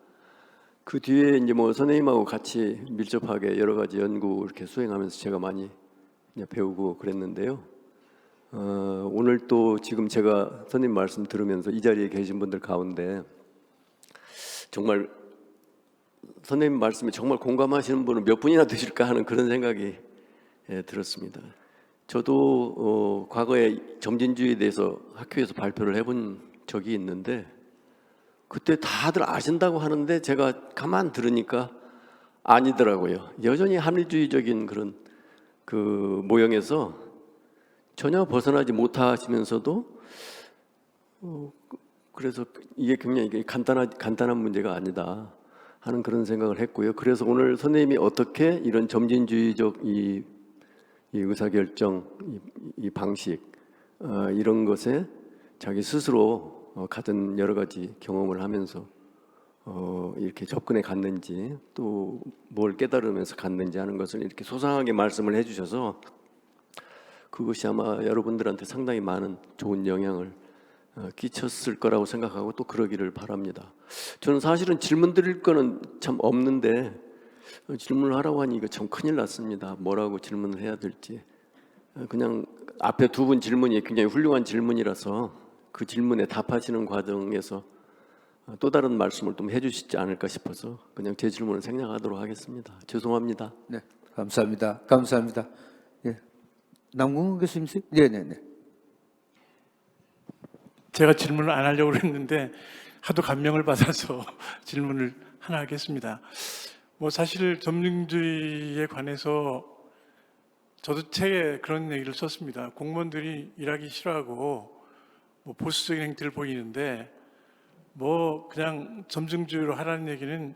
S5: 그 뒤에 이제 뭐 선생님하고 같이 밀접하게 여러 가지 연구 이렇게 수행하면서 제가 많이 배우고 그랬는데요. 오늘 또 지금 제가 선생님 말씀 들으면서 이 자리에 계신 분들 가운데 정말 선생님 말씀에 정말 공감하시는 분은 몇 분이나 되실까 하는 그런 생각이 들었습니다. 저도 과거에 점진주의에 대해서 학교에서 발표를 해본 적이 있는데, 그때 다들 아신다고 하는데 제가 가만 들으니까 아니더라고요. 여전히 합리주의적인 그런 그 모형에서 전혀 벗어나지 못하시면서도 그래서 이게 굉장히 간단한 문제가 아니다 하는 그런 생각을 했고요. 그래서 오늘 선생님이 어떻게 이런 점진주의적 이 의사결정, 이 방식, 이런 것에 자기 스스로 가진 여러 가지 경험을 하면서 이렇게 접근해 갔는지, 또 뭘 깨달으면서 갔는지 하는 것을 이렇게 소상하게 말씀을 해주셔서 그것이 아마 여러분들한테 상당히 많은 좋은 영향을 끼쳤을 거라고 생각하고 또 그러기를 바랍니다. 저는 사실은 질문 드릴 거는 참 없는데 질문을 하라고 하니 이거 참 큰일 났습니다. 뭐라고 질문을 해야 될지. 그냥 앞에 두 분 질문이 굉장히 훌륭한 질문이라서 그 질문에 답하시는 과정에서 또 다른 말씀을 좀 해주시지 않을까 싶어서 그냥 제 질문을 생략하도록 하겠습니다. 죄송합니다.
S1: 네, 감사합니다. 감사합니다. 예, 남궁 교수님, 네, 네, 네.
S6: 제가 질문을 안 하려고 했는데 하도 감명을 받아서 질문을 하나 하겠습니다. 뭐 사실 점증주의에 관해서 저도 책에 그런 얘기를 썼습니다. 공무원들이 일하기 싫어하고 뭐 보수적인 행태를 보이는데 뭐 그냥 점증주의로 하라는 얘기는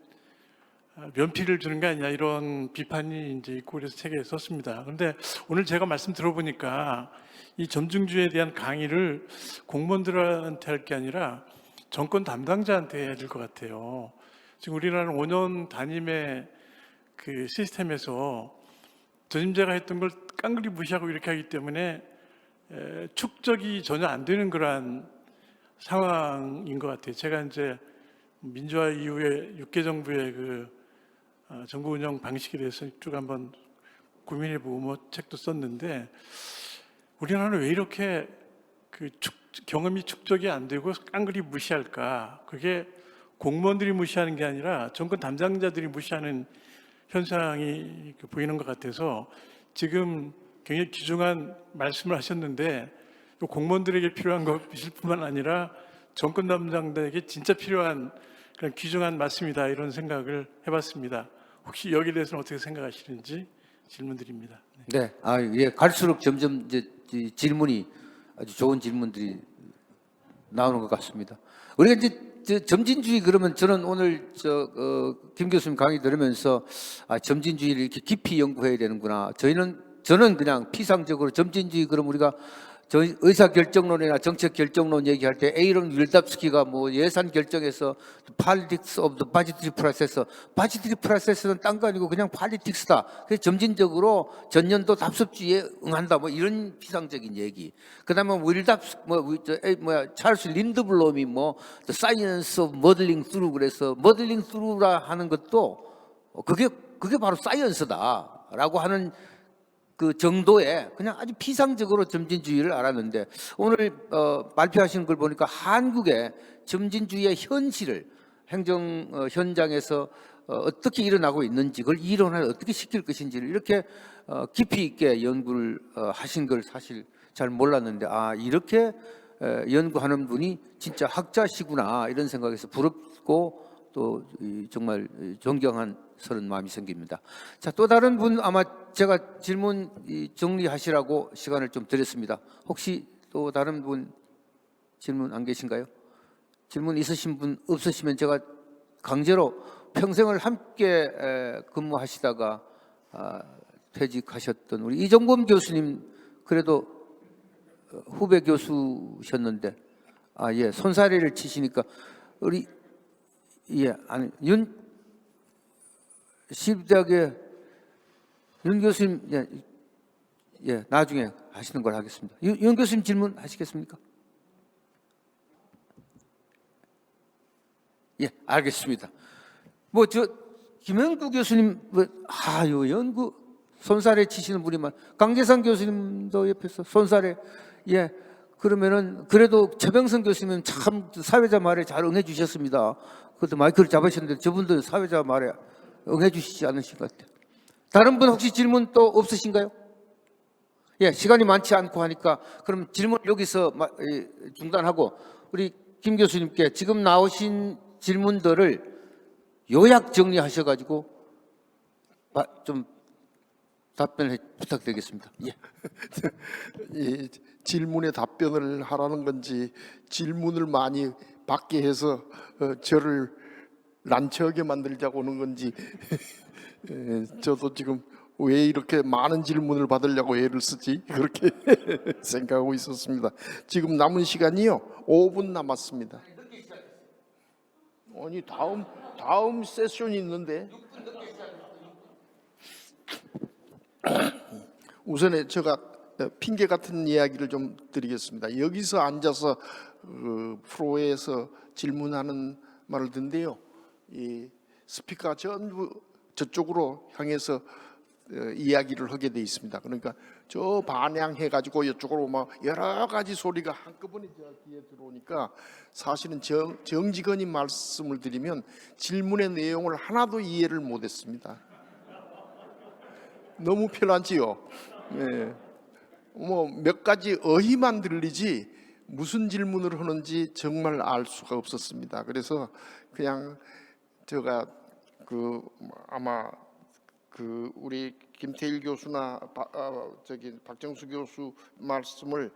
S6: 면피를 주는 게 아니냐 이런 비판이 이제 있고 그래서 책에 썼습니다. 그런데 오늘 제가 말씀 들어보니까 이 점증주의에 대한 강의를 공무원들한테 할 게 아니라 정권 담당자한테 해야 될 것 같아요. 지금 우리나라는 5년 단임의 그 시스템에서 전임자가 했던 걸 깡그리 무시하고 이렇게 하기 때문에 축적이 전혀 안 되는 그러한 상황인 것 같아요. 제가 이제 민주화 이후에 6개 정부의 그 정부 운영 방식에 대해서 쭉 한번 고민해보고 뭐 책도 썼는데 우리나라는 왜 이렇게 그 경험이 축적이 안 되고 깡그리 무시할까? 그게 공무원들이 무시하는 게 아니라 정권 담당자들이 무시하는 현상이 보이는 것 같아서 지금 굉장히 귀중한 말씀을 하셨는데 또 공무원들에게 필요한 것일 뿐만 아니라 정권 담당자에게 진짜 필요한 그런 귀중한 말씀이다 이런 생각을 해봤습니다. 혹시 여기에 대해서는 어떻게 생각하시는지 질문드립니다.
S1: 네, 예, 갈수록 점점 이제 이 질문이 아주 좋은 질문들이 나오는 것 같습니다. 우리가 이제 점진주의 그러면 저는 오늘 김 교수님 강의 들으면서 점진주의를 이렇게 깊이 연구해야 되는구나. 저는 그냥 피상적으로 점진주의 그럼 우리가 저희 의사결정론이나 정책결정론 얘기할 때 에이론 윌답스키가 뭐 예산 결정에서 politics of the budgetary process, budgetary process는 딴 거 아니고 그냥 politics다. 그래서 점진적으로 전년도 답습주의에 응한다. 뭐 이런 피상적인 얘기. 그다음에 찰스 린드블럼이 뭐 the science of modeling through 그래서 modeling through라 하는 것도 그게 바로 사이언스다라고 하는 그 정도의 그냥 아주 피상적으로 점진주의를 알았는데 오늘 발표하시는 걸 보니까 한국의 점진주의의 현실을 행정 현장에서 어떻게 일어나고 있는지 그걸 이론화를 어떻게 시킬 것인지를 이렇게 깊이 있게 연구를 하신 걸 사실 잘 몰랐는데 이렇게 연구하는 분이 진짜 학자시구나 이런 생각에서 부럽고 또 정말 존경한 서른 마음이 생깁니다. 자, 또 다른 분 아마 제가 질문 정리하시라고 시간을 좀 드렸습니다. 혹시 또 다른 분 질문 안 계신가요? 질문 있으신 분 없으시면 제가 강제로 평생을 함께 근무하시다가 퇴직하셨던 우리 이종범 교수님 그래도 후배 교수셨는데 예, 손사래를 치시니까 우리 시대학의 윤 교수님 나중에 하시는 걸 하겠습니다. 윤 교수님 질문 하시겠습니까? 예, 알겠습니다. 뭐 김영구 교수님 요 연구 손사래 치시는 분이만 강재상 교수님도 옆에서 손사래 그러면은 그래도 최병선 교수님은 참 사회자 말에 잘 응해 주셨습니다. 그것도 마이크를 잡으셨는데 저분도 사회자 말에 응해 주시지 않으신 것 같아요. 다른 분 혹시 질문 또 없으신가요? 예, 시간이 많지 않고 하니까 그럼 질문 여기서 중단하고 우리 김 교수님께 지금 나오신 질문들을 요약 정리하셔가지고 좀 답변을 부탁드리겠습니다. 예.
S2: 이 질문에 답변을 하라는 건지 질문을 많이 받게 해서 저를 난처하게 만들자고 하는 건지 저도 지금 왜 이렇게 많은 질문을 받으려고 애를 쓰지 그렇게 생각하고 있었습니다. 지금 남은 시간이요 5분 남았습니다. 아니 다음 세션이 있는데 우선에 제가 핑계 같은 이야기를 좀 드리겠습니다. 여기서 앉아서 프로에서 질문하는 말을 듣는데요. 이 스피커가 전부 저쪽으로 향해서 이야기를 하게 돼 있습니다. 그러니까 저 반향해 가지고 이쪽으로 막 여러 가지 소리가 한꺼번에 저 귀에 들어오니까 사실은 정직원이 말씀을 드리면 질문의 내용을 하나도 이해를 못했습니다. 너무 편하지요. 네. 뭐 몇 가지 어휘만 들리지 무슨 질문을 하는지 정말 알 수가 없었습니다. 그래서 그냥 제가 아마 우리 김태일 교수나 박정수 교수 말씀을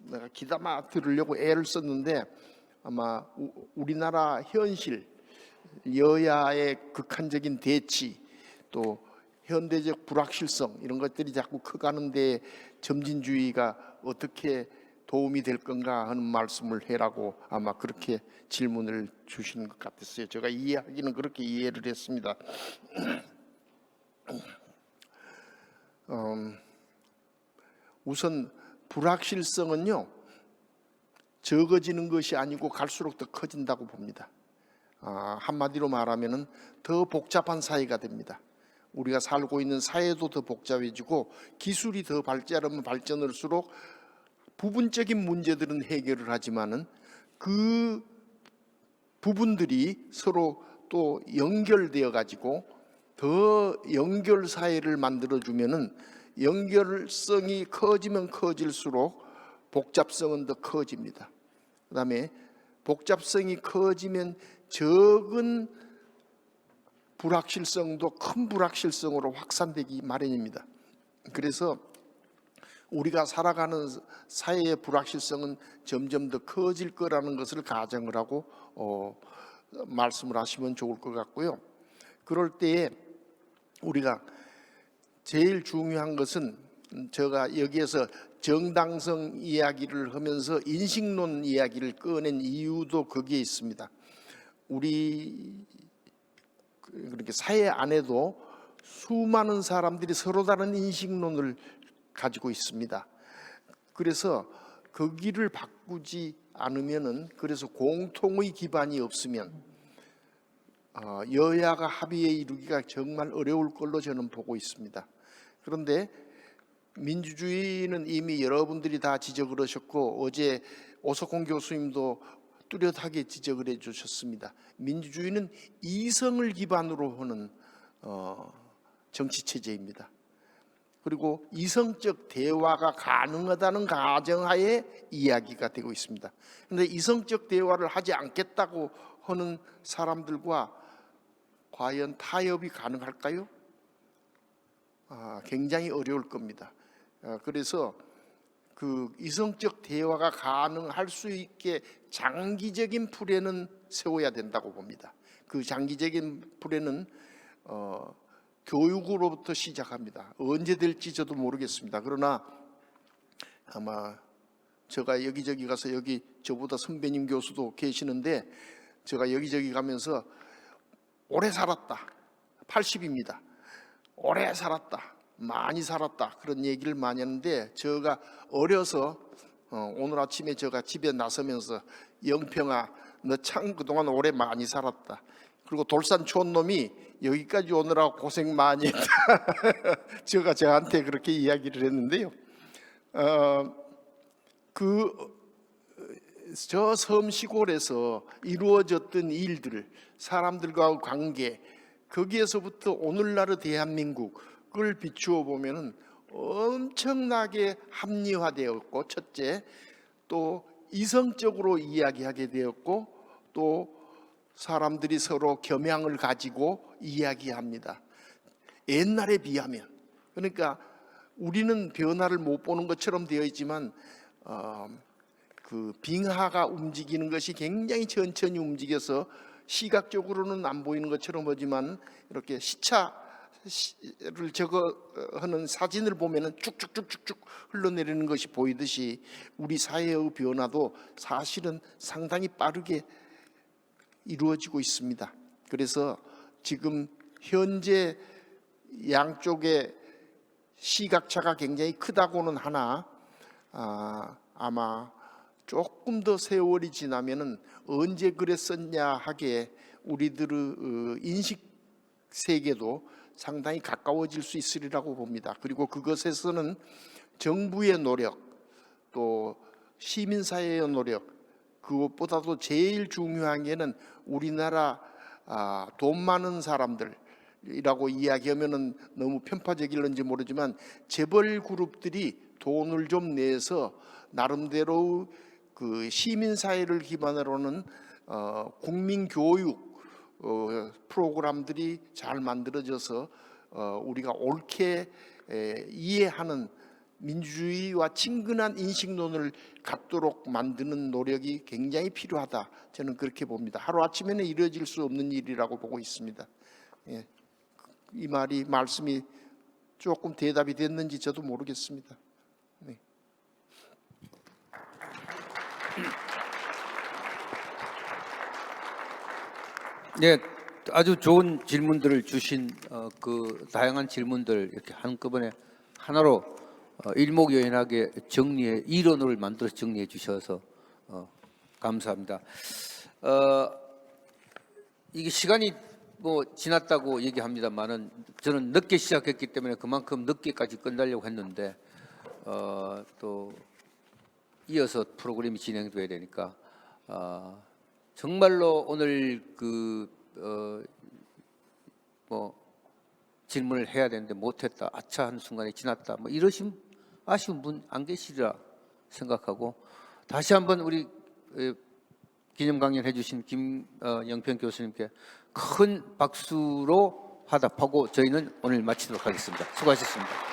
S2: 내가 귀담아 들으려고 애를 썼는데 아마 우리나라 현실, 여야의 극한적인 대치, 또 현대적 불확실성 이런 것들이 자꾸 커가는데 점진주의가 어떻게 도움이 될 건가 하는 말씀을 해라고 아마 그렇게 질문을 주시는 것 같았어요. 제가 이해하기는 그렇게 이해를 했습니다. 우선 불확실성은요 적어지는 것이 아니고 갈수록 더 커진다고 봅니다. 한마디로 말하면은 더 복잡한 사회가 됩니다. 우리가 살고 있는 사회도 더 복잡해지고 기술이 더 발전하면 발전할수록 부분적인 문제들은 해결을 하지만은 그 부분들이 서로 또 연결되어 가지고 더 연결 사회를 만들어 주면은 연결성이 커지면 커질수록 복잡성은 더 커집니다. 그다음에 복잡성이 커지면 적은 불확실성도 큰 불확실성으로 확산되기 마련입니다. 그래서 우리가 살아가는 사회의 불확실성은 점점 더 커질 거라는 것을 가정을 하고 말씀을 하시면 좋을 것 같고요. 그럴 때에 우리가 제일 중요한 것은 제가 여기에서 정당성 이야기를 하면서 인식론 이야기를 꺼낸 이유도 거기에 있습니다. 우리 그렇게 사회 안에도 수많은 사람들이 서로 다른 인식론을 가지고 있습니다. 그래서 거기를 바꾸지 않으면은 그래서 공통의 기반이 없으면 여야가 합의에 이르기가 정말 어려울 걸로 저는 보고 있습니다. 그런데 민주주의는 이미 여러분들이 다 지적을 하셨고 어제 오석훈 교수님도 뚜렷하게 지적을 해주셨습니다. 민주주의는 이성을 기반으로 하는 정치체제입니다. 그리고 이성적 대화가 가능하다는 가정하에 이야기가 되고 있습니다. 그런데 이성적 대화를 하지 않겠다고 하는 사람들과 과연 타협이 가능할까요? 굉장히 어려울 겁니다. 그래서 그 이성적 대화가 가능할 수 있게 장기적인 플랜은 세워야 된다고 봅니다. 그 장기적인 플랜은 교육으로부터 시작합니다. 언제 될지 저도 모르겠습니다. 그러나 아마 제가 여기저기 가서 여기 저보다 선배님 교수도 계시는데 제가 여기저기 가면서 오래 살았다, 80입니다. 오래 살았다, 많이 살았다 그런 얘기를 많이 하는데 제가 어려서 오늘 아침에 제가 집에 나서면서 영평아 너 참 그동안 오래 많이 살았다. 그리고 돌산 촌놈이 여기까지 오느라고 고생 많이 했다. 제가 저한테 그렇게 이야기를 했는데요. 저 섬 시골에서 이루어졌던 일들, 사람들과의 관계, 거기에서부터 오늘날의 대한민국을 비추어 보면은 엄청나게 합리화되었고, 첫째, 또 이성적으로 이야기하게 되었고, 또 사람들이 서로 겸양을 가지고 이야기합니다. 옛날에 비하면. 그러니까 우리는 변화를 못 보는 것처럼 되어 있지만 그 빙하가 움직이는 것이 굉장히 천천히 움직여서 시각적으로는 안 보이는 것처럼 보지만 이렇게 시차를 하는 사진을 보면은 쭉쭉쭉쭉쭉 흘러내리는 것이 보이듯이 우리 사회의 변화도 사실은 상당히 빠르게 이루어지고 있습니다. 그래서 지금 현재 양쪽의 시각차가 굉장히 크다고는 하나 아마 조금 더 세월이 지나면은 언제 그랬었냐 하게 우리들의 인식 세계도 상당히 가까워질 수 있으리라고 봅니다. 그리고 그것에서는 정부의 노력, 또 시민사회의 노력, 그것보다도 제일 중요한 게는 우리나라 돈 많은 사람들이라고 이야기하면은 너무 편파적일런지 모르지만 재벌 그룹들이 돈을 좀 내서 나름대로 그 시민사회를 기반으로는 국민 교육 프로그램들이 잘 만들어져서 우리가 옳게 이해하는 민주주의와 친근한 인식론을 갖도록 만드는 노력이 굉장히 필요하다. 저는 그렇게 봅니다. 하루아침에는 이루어질 수 없는 일이라고 보고 있습니다. 예. 이 말씀이 조금 대답이 됐는지 저도 모르겠습니다. 네.
S1: 네, 아주 좋은 질문들을 주신 그 다양한 질문들 이렇게 한꺼번에 하나로 일목요연하게 정리해 이론을 만들어서 정리해 주셔서 감사합니다. 이게 시간이 뭐 지났다고 얘기합니다만은 저는 늦게 시작했기 때문에 그만큼 늦게까지 끝내려고 했는데 또 이어서 프로그램이 진행돼야 되니까 정말로 오늘 뭐 질문을 해야 되는데 못했다, 아차 하는 순간에 지났다, 뭐 이러신 아쉬운 분 안 계시리라 생각하고 다시 한번 우리 기념 강연 해주신 김영평 교수님께 큰 박수로 화답하고 저희는 오늘 마치도록 하겠습니다. 수고하셨습니다.